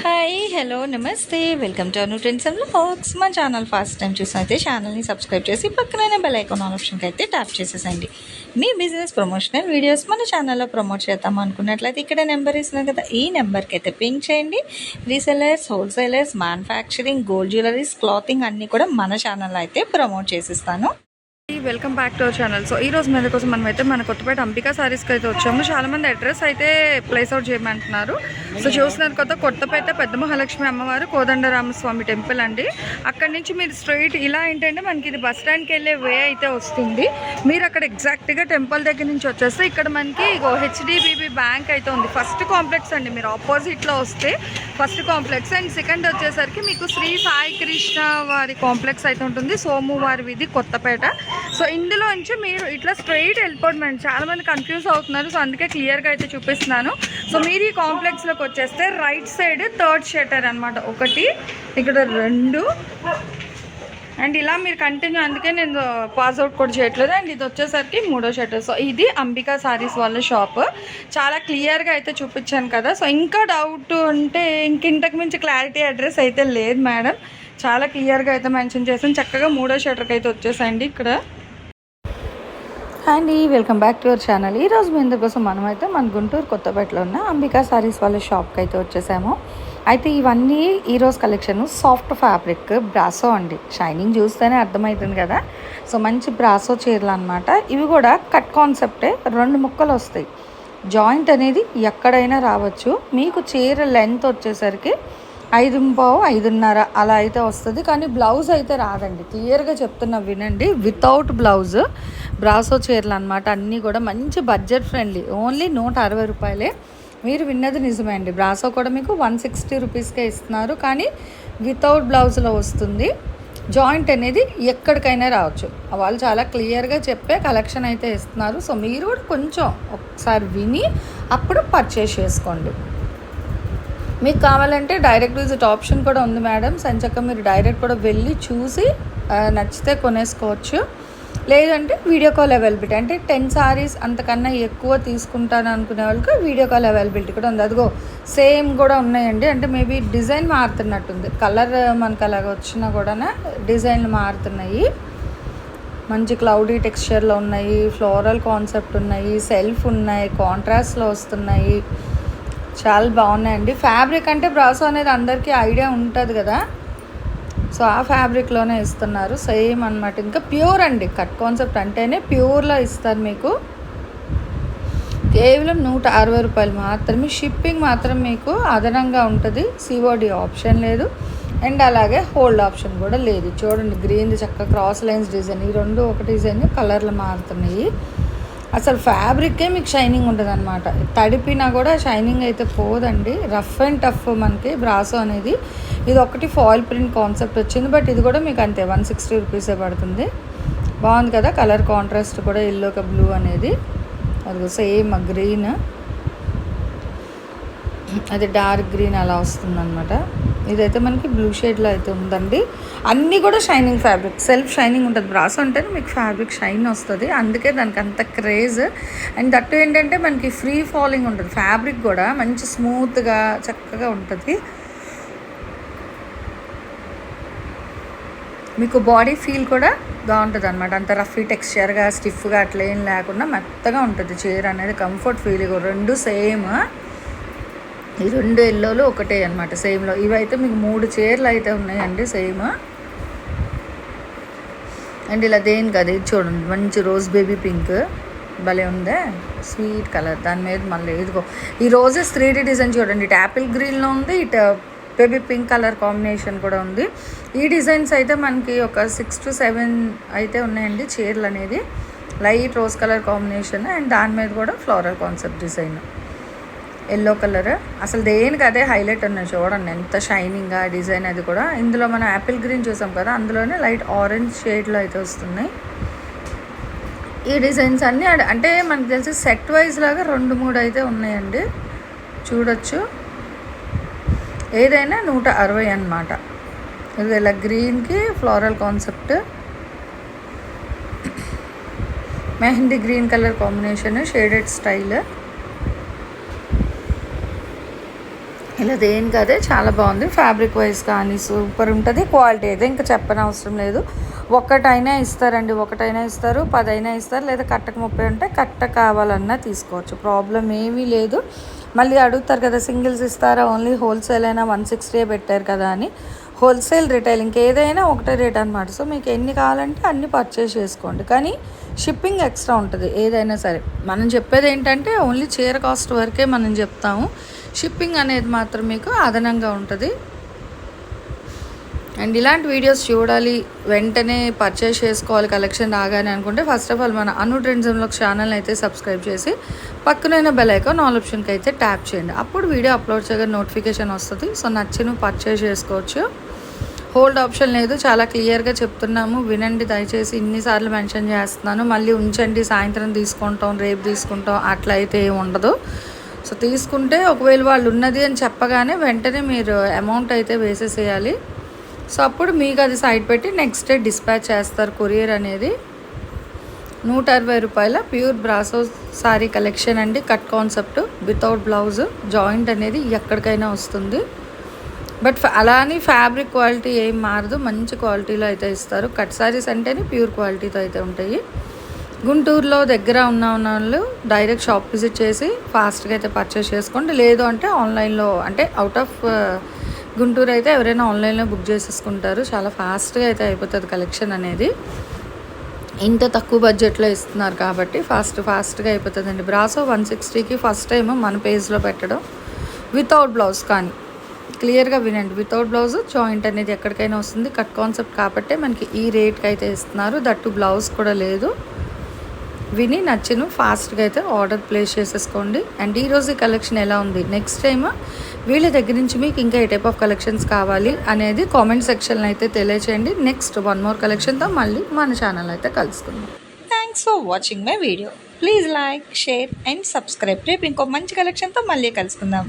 Hi hello నమస్తే welcome to Anu trends and vlogs. మా channel first time చూసినైతే ఛానల్ని subscribe చేసి పక్కనైన బెల్ ఐకాన్ ఆప్షన్కి అయితే ట్యాప్ చేసేసండి. మీ బిజినెస్ ప్రమోషనల్ వీడియోస్ మన ఛానల్లో ప్రమోట్ చేద్దాం అనుకున్నట్లయితే ఇక్కడ నెంబర్ ఇస్తున్నాం కదా, ఈ నెంబర్కి అయితే పింక్ చేయండి. Resellers, wholesalers, manufacturing, gold jewelleries, clothing అన్నీ కూడా మన ఛానల్లో అయితే ప్రమోట్ చేసిస్తాను. Welcome back to our channel. So ఈ రోజు మీద కోసం మనమైతే మన కొత్తపేట అంబికా సారీస్కి అయితే వచ్చాము. చాలామంది అడ్రస్ అయితే ప్లేస్ అవుట్ చేయమంటున్నారు. సో చూస్తున్నారు కొత్తపేట పెద్ద మహాలక్ష్మి అమ్మవారు కోదండరామస్వామి టెంపుల్ అండి. అక్కడి నుంచి మీరు స్ట్రైట్ ఇలా ఏంటంటే మనకి ఇది బస్ స్టాండ్కి వెళ్ళే వే అయితే వస్తుంది. మీరు అక్కడ ఎగ్జాక్ట్గా టెంపుల్ దగ్గర నుంచి వచ్చేస్తే ఇక్కడ మనకి హెచ్డిబిబి బ్యాంక్ అయితే ఉంది. ఫస్ట్ కాంప్లెక్స్ అండి. మీరు ఆపోజిట్లో వస్తే ఫస్ట్ కాంప్లెక్స్ అండ్ సెకండ్ వచ్చేసరికి మీకు శ్రీ సాయి కృష్ణ వారి కాంప్లెక్స్ అయితే ఉంటుంది. సోమువారి వీధి కొత్తపేట. సో ఇందులో నుంచి మీరు ఇట్లా స్ట్రైట్ వెళ్ళిపోవడం. చాలామంది కన్ఫ్యూజ్ అవుతున్నారు. సో అందుకే క్లియర్గా అయితే చూపిస్తున్నాను. సో మీరు ఈ కాంప్లెక్స్లోకి వచ్చేస్తే రైట్ సైడ్ థర్డ్ షట్టర్ అనమాట. ఒకటి, ఇక్కడ 2 అండ్ ఇలా మీరు కంటిన్యూ. అందుకే నేను పాస్అవుట్ కూడా చేయట్లేదు. అండ్ ఇది వచ్చేసరికి 3వ షట్టర్. సో ఇది అంబికా సారీస్ వాళ్ళ షాప్. చాలా క్లియర్గా అయితే చూపించాను కదా. సో ఇంకా డౌట్ ఉంటే ఇంతకు మించి క్లారిటీ అడ్రస్ అయితే లేదు మేడం. చాలా క్లియర్గా అయితే మెన్షన్ చేసాను. చక్కగా 3వ షట్టర్కి అయితే వచ్చేసాయండి ఇక్కడ. And welcome back to our channel. ఈరోజు మీ అందరి కోసం మనమైతే మన గుంటూరు కొత్తపేటలో ఉన్న అంబికా సారీస్ వాళ్ళ షాప్కి అయితే వచ్చేసాము. అయితే ఇవన్నీ ఈరోజు కలెక్షన్ సాఫ్ట్ ఫ్యాబ్రిక్ బ్రాసో అండి. షైనింగ్ చూస్తేనే అర్థమవుతుంది కదా. సో మంచి బ్రాసో చీరలు అనమాట. ఇవి కూడా కట్ కాన్సెప్టే. 2 ముక్కలు వస్తాయి. జాయింట్ అనేది ఎక్కడైనా రావచ్చు. మీకు చీర లెంత్ వచ్చేసరికి 5.5, 5.5 అలా అయితే వస్తుంది. కానీ బ్లౌజ్ అయితే రాదండి. క్లియర్గా చెప్తున్నా వినండి. వితౌట్ బ్లౌజ్ బ్రాసో చీరలు అనమాట. అన్నీ కూడా మంచి బడ్జెట్ ఫ్రెండ్లీ. ఓన్లీ 160 రూపాయలే. మీరు విన్నది నిజమే అండి. బ్రాసో కూడా మీకు 160 రూపీస్కే ఇస్తున్నారు. కానీ వితౌట్ బ్లౌజ్లో వస్తుంది. జాయింట్ అనేది ఎక్కడికైనా రావచ్చు. వాళ్ళు చాలా క్లియర్గా చెప్పే కలెక్షన్ అయితే ఇస్తున్నారు. సో మీరు కూడా కొంచెం ఒకసారి విని అప్పుడు పర్చేస్ చేసుకోండి. మీకు కావాలంటే డైరెక్ట్ విజిట్ ఆప్షన్ కూడా ఉంది మేడం. సంచక్క మీరు డైరెక్ట్ కూడా వెళ్ళి చూసి నచ్చితే కొనేసుకోవచ్చు. లేదంటే వీడియో కాల్ అవైలబిలిటీ, అంటే 10 సారీస్ అంతకన్నా ఎక్కువ తీసుకుంటాను అనుకునే వాళ్ళకి వీడియో కాల్ అవైలబిలిటీ కూడా ఉంది. అదిగో సేమ్ కూడా ఉన్నాయండి. అంటే మేబీ డిజైన్ మారుతున్నట్టుంది. కలర్ మనకు అలాగ వచ్చినా కూడా డిజైన్లు మారుతున్నాయి. మంచి క్లౌడీ టెక్స్చర్లో ఉన్నాయి, ఫ్లోరల్ కాన్సెప్ట్ ఉన్నాయి, సెల్ఫ్ ఉన్నాయి, కాంట్రాస్ట్లో వస్తున్నాయి. చాలా బాగున్నాయండి. ఫ్యాబ్రిక్ అంటే బ్రాసో అనేది అందరికీ ఐడియా ఉంటుంది కదా. సో ఆ ఫ్యాబ్రిక్లోనే ఇస్తున్నారు. సేమ్ అనమాట. ఇంకా ప్యూర్ అండి. కట్ కాన్సెప్ట్ అంటేనే ప్యూర్లో ఇస్తారు మీకు. కేవలం 160 రూపాయలు మాత్రమే. షిప్పింగ్ మాత్రం మీకు అదనంగా ఉంటుంది. సిఓడి ఆప్షన్ లేదు. అండ్ అలాగే హోల్డ్ ఆప్షన్ కూడా లేదు. చూడండి గ్రీన్ చక్కగా క్రాస్ లైన్స్ డిజైన్. ఈ 2 ఒక డిజైన్ కలర్లు మారుతున్నాయి. అసలు ఫ్యాబ్రికే మీకు షైనింగ్ ఉంటుంది అనమాట. తడిపినా కూడా షైనింగ్ అయితే పోదండి. రఫ్ అండ్ టఫ్ మనకి బ్రాసో అనేది. ఇది ఒకటి ఫాయిల్ ప్రింట్ కాన్సెప్ట్ వచ్చింది. బట్ ఇది కూడా మీకు అంతే 160 రూపీసే పడుతుంది. బాగుంది కదా. కలర్ కాంట్రాస్ట్ కూడా ఎల్లో బ్లూ అనేది. అది సేమ్ గ్రీన్, అది డార్క్ గ్రీన్ అలా వస్తుందన్నమాట. ఇదైతే మనకి బ్లూ షేడ్లో అయితే ఉందండి. అన్నీ కూడా షైనింగ్ ఫ్యాబ్రిక్, సెల్ఫ్ షైనింగ్ ఉంటుంది. బ్రాసో అంటేనే మీకు ఫ్యాబ్రిక్ షైన్ వస్తుంది. అందుకే దానికి అంత క్రేజ్. అండ్ దట్టు ఏంటంటే మనకి ఫ్రీ ఫాలింగ్ ఉంటుంది. ఫ్యాబ్రిక్ కూడా మంచి స్మూత్గా చక్కగా ఉంటుంది. మీకు బాడీ ఫీల్ కూడా బాగుంటుంది అనమాట. అంత రఫీ టెక్స్చర్గా స్టిఫ్గా అట్లా ఏం లేకుండా మెత్తగా ఉంటుంది చీర అనేది. Comfort feel. 2 సేమ్. ఈ 2 ఎల్లోలు ఒకటే అనమాట సేమ్లో. ఇవైతే మీకు 3 చీరలు అయితే ఉన్నాయండి సేమ్. అండ్ ఇలా దేని కదా ఇది చూడండి. మంచి రోజ్ బేబీ పింక్ భలే ఉందే. Sweet colour. దాని మీద మళ్ళీ ఇదిగో ఈ రోజెస్ 3D డిజైన్ చూడండి. ఇటు యాపిల్ గ్రీన్లో ఉంది, ఇటు బేబీ పింక్ కలర్ కాంబినేషన్ కూడా ఉంది. ఈ డిజైన్స్ అయితే మనకి ఒక 6 to 7 అయితే ఉన్నాయండి చీరలు అనేది. Light rose colour combination and దాని మీద కూడా floral concept design yellow colour. అసలు దేనికి అదే హైలైట్ ఉన్నాయి. చూడండి ఎంత షైనింగ్గా డిజైన్. అది కూడా ఇందులో మనం యాపిల్ గ్రీన్ చూసాం కదా, అందులోనే లైట్ ఆరెంజ్ షేడ్లో అయితే వస్తున్నాయి ఈ డిజైన్స్ అన్నీ. అంటే మనకు తెలిసి సెట్ వైజ్ లాగా 2-3 అయితే ఉన్నాయండి. చూడొచ్చు. ఏదైనా 160 అన్నమాట. ఇది ఇలా గ్రీన్కి floral concept, mehndi green colour combination, shaded style. ఇలా దేనికి అదే చాలా బాగుంది. ఫ్యాబ్రిక్ వైజ్ కానీ సూపర్ ఉంటుంది. క్వాలిటీ అయితే ఇంకా చెప్పనవసరం లేదు. ఒకటైనా ఇస్తారండి, ఒకటైనా ఇస్తారు, 10 అయినా ఇస్తారు, లేదా కట్టకు 30 ఉంటే కట్ట కావాలన్నా తీసుకోవచ్చు, ప్రాబ్లం ఏమీ లేదు. మళ్ళీ అడుగుతారు కదా సింగిల్స్ ఇస్తారా, ఓన్లీ హోల్సేల్ అయినా 160 పెట్టారు కదా అని. హోల్సేల్ రిటైల్ ఇంకేదైనా ఒకటే రేట్ అనమాట. సో మీకు ఎన్ని కావాలంటే అన్ని పర్చేస్ చేసుకోండి, కానీ షిప్పింగ్ ఎక్స్ట్రా ఉంటుంది ఏదైనా సరే. మనం చెప్పేది ఏంటంటే ఓన్లీ చీర కాస్ట్ వరకే మనం చెప్తాము, షిప్పింగ్ అనేది మాత్రం మీకు అదనంగా ఉంటుంది. అండ్ ఇలాంటి వీడియోస్ చూడాలి, వెంటనే పర్చేస్ చేసుకోవాలి కలెక్షన్ రాగానే అనుకుంటే ఫస్ట్ ఆఫ్ ఆల్ మన అను ట్రెండ్స్లో ఛానల్ అయితే సబ్స్క్రైబ్ చేసి పక్కనైన బెల్ ఐకాన్ ఆల్ ఆప్షన్కి అయితే ట్యాప్ చేయండి. అప్పుడు వీడియో అప్లోడ్ చేయగానే నోటిఫికేషన్ వస్తుంది. సో నచ్చిన పర్చేస్ చేసుకోవచ్చు. హోల్డ్ ఆప్షన్ లేదు, చాలా క్లియర్గా చెప్తున్నాము, వినండి దయచేసి. ఇన్నిసార్లు మెన్షన్ చేస్తున్నాను, మళ్ళీ ఉంచండి సాయంత్రం తీసుకుంటాం రేపు తీసుకుంటాం అట్లా అయితే ఏమి ఉండదు. సో తీసుకుంటే ఒకవేళ వాళ్ళు ఉన్నది అని చెప్పగానే వెంటనే మీరు అమౌంట్ అయితే వేసేసేయాలి. సో అప్పుడు మీకు అది సైడ్ పెట్టి నెక్స్ట్ డే డిస్పాచ్ చేస్తారు కొరియర్ అనేది. 160 రూపాయల ప్యూర్ బ్రాసో సారీ కలెక్షన్ అండి. Cut concept without blouse, joint అనేది ఎక్కడికైనా వస్తుంది. బట్ అలా అని ఫ్యాబ్రిక్ క్వాలిటీ ఏం మారదు, మంచి క్వాలిటీలో అయితే ఇస్తారు. కట్ సారీస్ అంటేనే ప్యూర్ క్వాలిటీతో అయితే ఉంటాయి. గుంటూరులో దగ్గర ఉన్న వాళ్ళు డైరెక్ట్ షాప్ విజిట్ చేసి ఫాస్ట్గా అయితే పర్చేస్ చేసుకోండి. లేదు అంటే ఆన్లైన్లో, అంటే అవుట్ ఆఫ్ గుంటూరు అయితే ఎవరైనా ఆన్లైన్లో బుక్ చేసేసుకుంటారు. చాలా ఫాస్ట్గా అయితే అయిపోతుంది కలెక్షన్ అనేది. ఇంత తక్కువ బడ్జెట్లో ఇస్తున్నారు కాబట్టి ఫాస్ట్గా అయిపోతుందండి. బ్రాసో 160కి ఫస్ట్ టైం మన పేజ్లో పెట్టడం, వితౌట్ బ్లౌజ్. కానీ క్లియర్గా వినండి, వితౌట్ బ్లౌజ్ జాయింట్ అనేది ఎక్కడికైనా వస్తుంది. కట్ కాన్సెప్ట్ కాబట్టి మనకి ఈ రేట్కి అయితే ఇస్తున్నారు. దట్టు బ్లౌజ్ కూడా లేదు. విని నచ్చిన ఫాస్ట్గా అయితే ఆర్డర్ ప్లేస్ చేసేసుకోండి. అండ్ ఈరోజు ఈ కలెక్షన్ ఎలా ఉంది, నెక్స్ట్ టైం వీళ్ళ దగ్గర నుంచి మీకు ఇంకా ఏ టైప్ ఆఫ్ కలెక్షన్స్ కావాలి అనేది కామెంట్ సెక్షన్లో అయితే తెలియచేయండి. నెక్స్ట్ 1 more కలెక్షన్తో మళ్ళీ మన ఛానల్ అయితే కలుసుకుందాం. Thanks for watching my video. Please like, share and subscribe. రేపు ఇంకో మంచి కలెక్షన్తో మళ్ళీ కలుసుకుందాం.